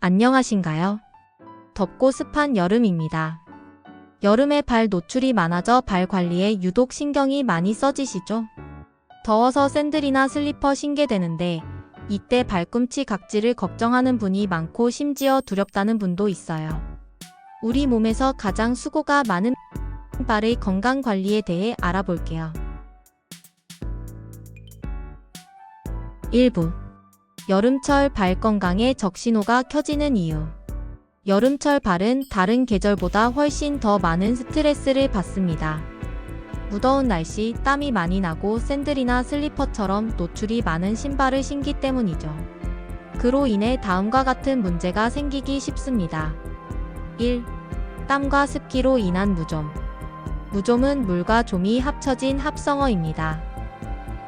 안녕하신가요? 덥고 습한 여름입니다. 여름에 발 노출이 많아져 발 관리에 유독 신경이 많이 써지시죠? 더워서 샌들이나 슬리퍼 신게 되는데 이때 발꿈치 각질을 걱정하는 분이 많고 심지어 두렵다는 분도 있어요. 우리 몸에서 가장 수고가 많은 발의 건강 관리에 대해 알아볼게요. 1부. 여름철 발 건강에 적신호가 켜지는 이유. 여름철 발은 다른 계절보다 훨씬 더 많은 스트레스를 받습니다. 무더운 날씨, 땀이 많이 나고 샌들이나 슬리퍼처럼 노출이 많은 신발을 신기 때문이죠. 그로 인해 다음과 같은 문제가 생기기 쉽습니다. 1. 땀과 습기로 인한 무좀. 무좀은 물과 좀이 합쳐진 합성어입니다.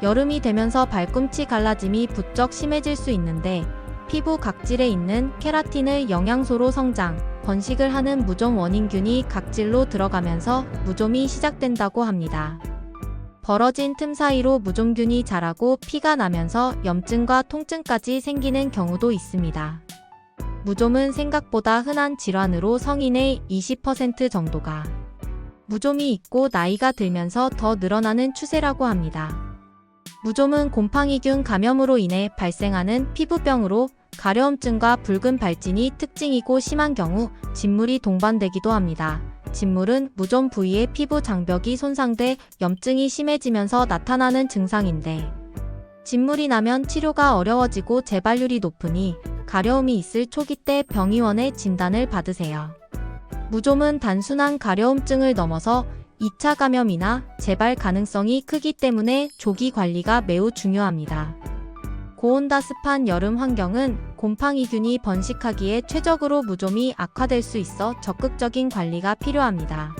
여름이 되면서 발꿈치 갈라짐이 부쩍 심해질 수 있는데 피부 각질에 있는 케라틴을 영양소로 성장, 번식을 하는 무좀 원인균이 각질로 들어가면서 무좀이 시작된다고 합니다. 벌어진 틈 사이로 무좀균이 자라고 피가 나면서 염증과 통증까지 생기는 경우도 있습니다. 무좀은 생각보다 흔한 질환으로 성인의 20% 정도가 무좀이 있고 나이가 들면서 더 늘어나는 추세라고 합니다. 무좀은 곰팡이균 감염으로 인해 발생하는 피부병으로 가려움증과 붉은 발진이 특징이고 심한 경우 진물이 동반되기도 합니다. 진물은 무좀 부위의 피부 장벽이 손상돼 염증이 심해지면서 나타나는 증상인데 진물이 나면 치료가 어려워지고 재발률이 높으니 가려움이 있을 초기 때 병의원의 진단을 받으세요. 무좀은 단순한 가려움증을 넘어서 2차 감염이나 재발 가능성이 크기 때문에 조기 관리가 매우 중요합니다. 고온다습한 여름 환경은 곰팡이균이 번식하기에 최적으로 무좀이 악화될 수 있어 적극적인 관리가 필요합니다.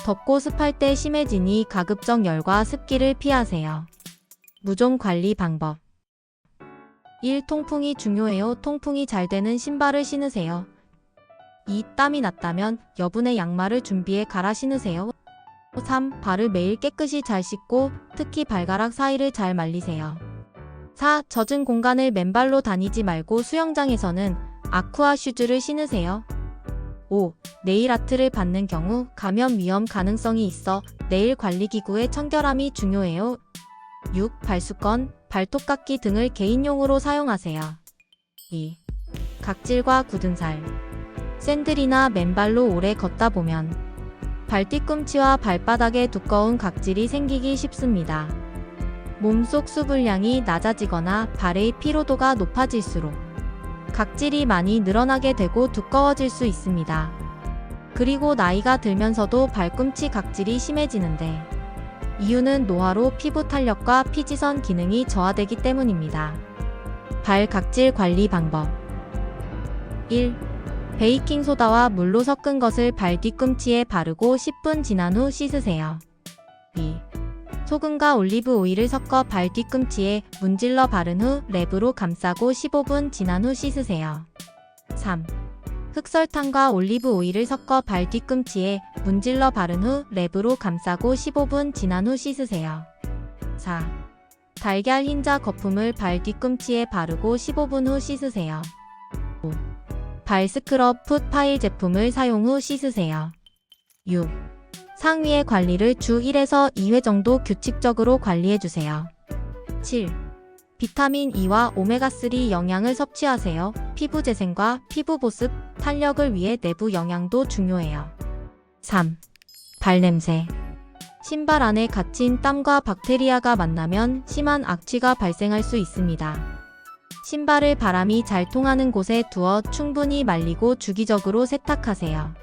덥고 습할 때 심해지니 가급적 열과 습기를 피하세요. 무좀 관리 방법. 1. 통풍이 중요해요. 통풍이 잘 되는 신발을 신으세요. 2. 땀이 났다면 여분의 양말을 준비해 갈아 신으세요. 3. 발을 매일 깨끗이 잘 씻고 특히 발가락 사이를 잘 말리세요. 4. 젖은 공간을 맨발로 다니지 말고 수영장에서는 아쿠아 슈즈를 신으세요. 5. 네일 아트를 받는 경우 감염 위험 가능성이 있어 네일 관리기구의 청결함이 중요해요. 6. 발수건, 발톱깎이 등을 개인용으로 사용하세요. 2. 각질과 굳은 살. 샌들이나 맨발로 오래 걷다 보면 발 뒤꿈치와 발바닥에 두꺼운 각질이 생기기 쉽습니다. 몸속 수분량이 낮아지거나 발의 피로도가 높아질수록 각질이 많이 늘어나게 되고 두꺼워질 수 있습니다. 그리고 나이가 들면서도 발꿈치 각질이 심해지는데 이유는 노화로 피부 탄력과 피지선 기능이 저하되기 때문입니다. 발 각질 관리 방법. 1. 베이킹소다와 물로 섞은 것을 발 뒤꿈치에 바르고 10분 지난 후 씻으세요. 2. 소금과 올리브 오일을 섞어 발 뒤꿈치에 문질러 바른 후 랩으로 감싸고 15분 지난 후 씻으세요. 3. 흑설탕과 올리브 오일을 섞어 발 뒤꿈치에 문질러 바른 후 랩으로 감싸고 15분 지난 후 씻으세요. 4. 달걀 흰자 거품을 발 뒤꿈치에 바르고 15분 후 씻으세요. 5. 발 스크럽 풋 파일 제품을 사용 후 씻으세요. 6. 상위의 관리를 주 1에서 2회 정도 규칙적으로 관리해주세요. 7. 비타민 E와 오메가3 영양을 섭취하세요. 피부 재생과 피부 보습, 탄력을 위해 내부 영양도 중요해요. 3. 발냄새. 신발 안에 갇힌 땀과 박테리아가 만나면 심한 악취가 발생할 수 있습니다. 신발을 바람이 잘 통하는 곳에 두어 충분히 말리고 주기적으로 세탁하세요.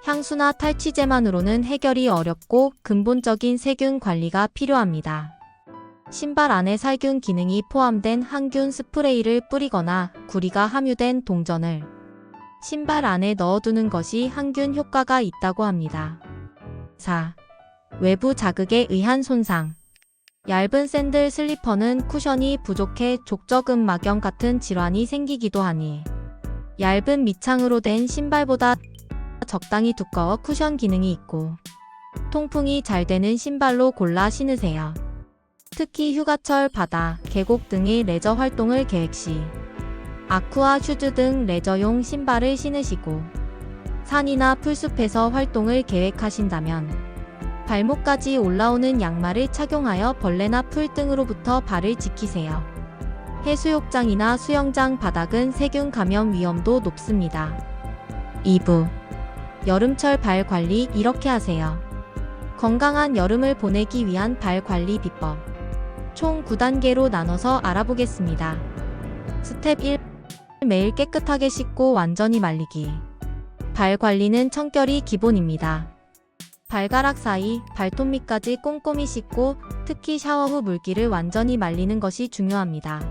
향수나 탈취제만으로는 해결이 어렵고 근본적인 세균 관리가 필요합니다. 신발 안에 살균 기능이 포함된 항균 스프레이를 뿌리거나 구리가 함유된 동전을 신발 안에 넣어두는 것이 항균 효과가 있다고 합니다. 4. 외부 자극에 의한 손상. 얇은 샌들 슬리퍼는 쿠션이 부족해 족저근막염 같은 질환이 생기기도 하니 얇은 밑창으로 된 신발보다 적당히 두꺼워 쿠션 기능이 있고 통풍이 잘 되는 신발로 골라 신으세요. 특히 휴가철, 바다, 계곡 등의 레저 활동을 계획 시 아쿠아 슈즈 등 레저용 신발을 신으시고 산이나 풀숲에서 활동을 계획하신다면 발목까지 올라오는 양말을 착용하여 벌레나 풀 등으로부터 발을 지키세요. 해수욕장이나 수영장 바닥은 세균 감염 위험도 높습니다. 2부 여름철 발 관리 이렇게 하세요. 건강한 여름을 보내기 위한 발 관리 비법. 총 9단계로 나눠서 알아보겠습니다. 스텝 1. 매일 깨끗하게 씻고 완전히 말리기. 발 관리는 청결이 기본입니다. 발가락 사이, 발톱 밑까지 꼼꼼히 씻고 특히 샤워 후 물기를 완전히 말리는 것이 중요합니다.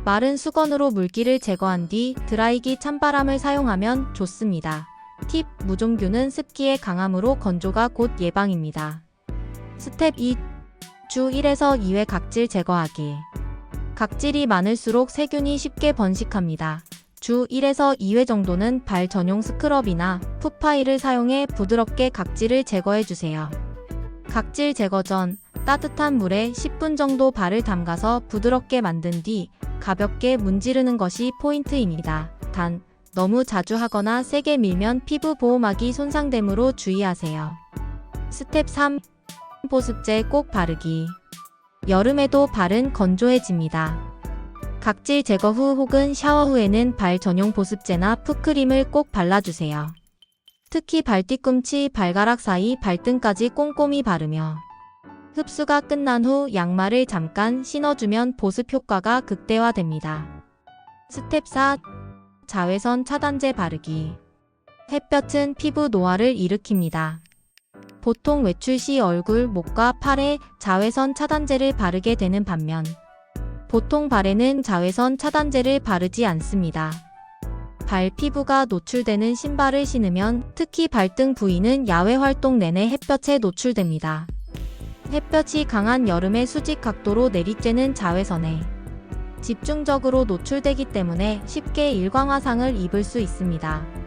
마른 수건으로 물기를 제거한 뒤 드라이기 찬바람을 사용하면 좋습니다. 팁, 무종균은 습기에 강하므로 건조가 곧 예방입니다. 스텝 2. 주 1에서 2회 각질 제거하기. 각질이 많을수록 세균이 쉽게 번식합니다. 주 1에서 2회 정도는 발 전용 스크럽이나 풋파이를 사용해 부드럽게 각질을 제거해주세요. 각질 제거 전 따뜻한 물에 10분 정도 발을 담가서 부드럽게 만든 뒤 가볍게 문지르는 것이 포인트입니다. 단, 너무 자주 하거나 세게 밀면 피부 보호막이 손상되므로 주의하세요. 스텝 3. 보습제 꼭 바르기. 여름에도 발은 건조해집니다. 각질 제거 후 혹은 샤워 후에는 발 전용 보습제나 풋크림을 꼭 발라주세요. 특히 발 뒤꿈치, 발가락 사이, 발등까지 꼼꼼히 바르며 흡수가 끝난 후 양말을 잠깐 신어주면 보습 효과가 극대화됩니다. 스텝 4. 자외선 차단제 바르기. 햇볕은 피부 노화를 일으킵니다. 보통 외출 시 얼굴, 목과 팔에 자외선 차단제를 바르게 되는 반면 보통 발에는 자외선 차단제를 바르지 않습니다. 발 피부가 노출되는 신발을 신으면 특히 발등 부위는 야외 활동 내내 햇볕에 노출됩니다. 햇볕이 강한 여름의 수직 각도로 내리쬐는 자외선에 집중적으로 노출되기 때문에 쉽게 일광화상을 입을 수 있습니다.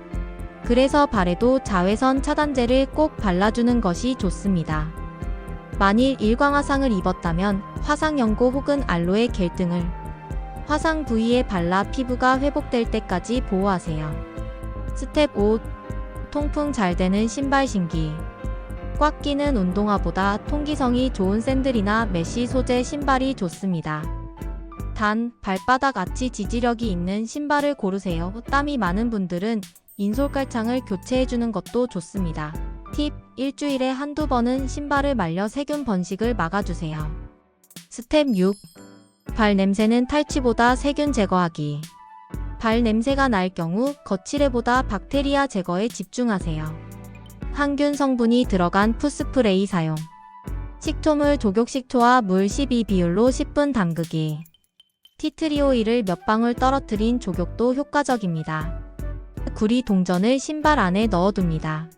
그래서 발에도 자외선 차단제를 꼭 발라주는 것이 좋습니다. 만일 일광화상을 입었다면 화상연고 혹은 알로에 겔 등을 화상 부위에 발라 피부가 회복될 때까지 보호하세요. 스텝 5. 통풍 잘 되는 신발 신기. 꽉 끼는 운동화보다 통기성이 좋은 샌들이나 메쉬 소재 신발이 좋습니다. 단, 발바닥 아치 지지력이 있는 신발을 고르세요. 땀이 많은 분들은 인솔 깔창을 교체해주는 것도 좋습니다. 팁, 일주일에 한두 번은 신발을 말려 세균 번식을 막아주세요. 스텝 6. 발 냄새는 탈취보다 세균 제거하기. 발 냄새가 날 경우 거칠애보다 박테리아 제거에 집중하세요. 항균 성분이 들어간 풋스프레이 사용. 식초물 조격식초와 물 12 비율로 10분 담그기. 티트리 오일을 몇 방울 떨어뜨린 조격도 효과적입니다. 구리 동전을 신발 안에 넣어둡니다.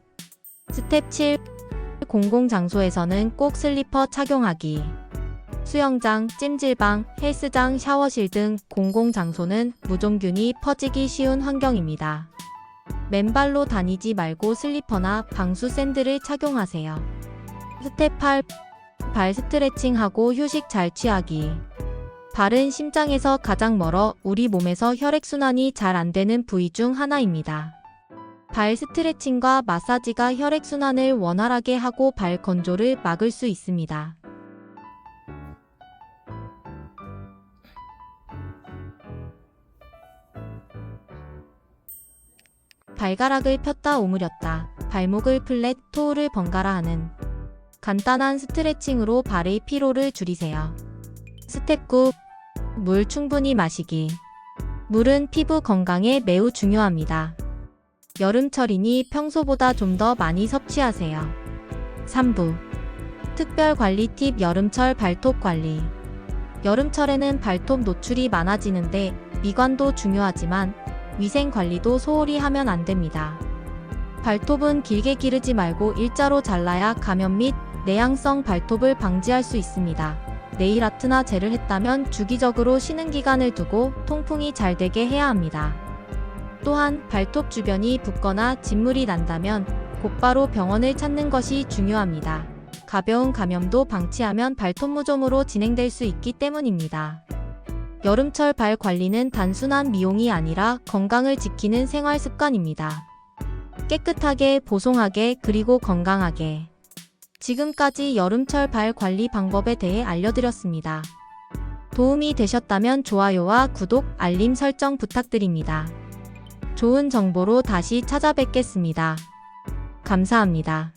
스텝 7. 공공장소에서는 꼭 슬리퍼 착용하기. 수영장, 찜질방, 헬스장, 샤워실 등 공공장소는 무종균이 퍼지기 쉬운 환경입니다. 맨발로 다니지 말고 슬리퍼나 방수 샌들을 착용하세요. 스텝 8. 발 스트레칭하고 휴식 잘 취하기. 발은 심장에서 가장 멀어 우리 몸에서 혈액순환이 잘 안 되는 부위 중 하나입니다. 발 스트레칭과 마사지가 혈액순환을 원활하게 하고 발 건조를 막을 수 있습니다. 발가락을 폈다 오므렸다, 발목을 플랫, 토우를 번갈아 하는 간단한 스트레칭으로 발의 피로를 줄이세요. 스텝 9. 물 충분히 마시기. 물은 피부 건강에 매우 중요합니다. 여름철이니 평소보다 좀 더 많이 섭취하세요. 3부. 특별 관리 팁 여름철 발톱 관리. 여름철에는 발톱 노출이 많아지는데 미관도 중요하지만 위생 관리도 소홀히 하면 안 됩니다. 발톱은 길게 기르지 말고 일자로 잘라야 감염 및 내향성 발톱을 방지할 수 있습니다. 네일 아트나 젤을 했다면 주기적으로 쉬는 기간을 두고 통풍이 잘 되게 해야 합니다. 또한 발톱 주변이 붓거나 진물이 난다면 곧바로 병원을 찾는 것이 중요합니다. 가벼운 감염도 방치하면 발톱 무좀으로 진행될 수 있기 때문입니다. 여름철 발 관리는 단순한 미용이 아니라 건강을 지키는 생활 습관입니다. 깨끗하게, 보송하게, 그리고 건강하게. 지금까지 여름철 발 관리 방법에 대해 알려드렸습니다. 도움이 되셨다면 좋아요와 구독, 알림 설정 부탁드립니다. 좋은 정보로 다시 찾아뵙겠습니다. 감사합니다.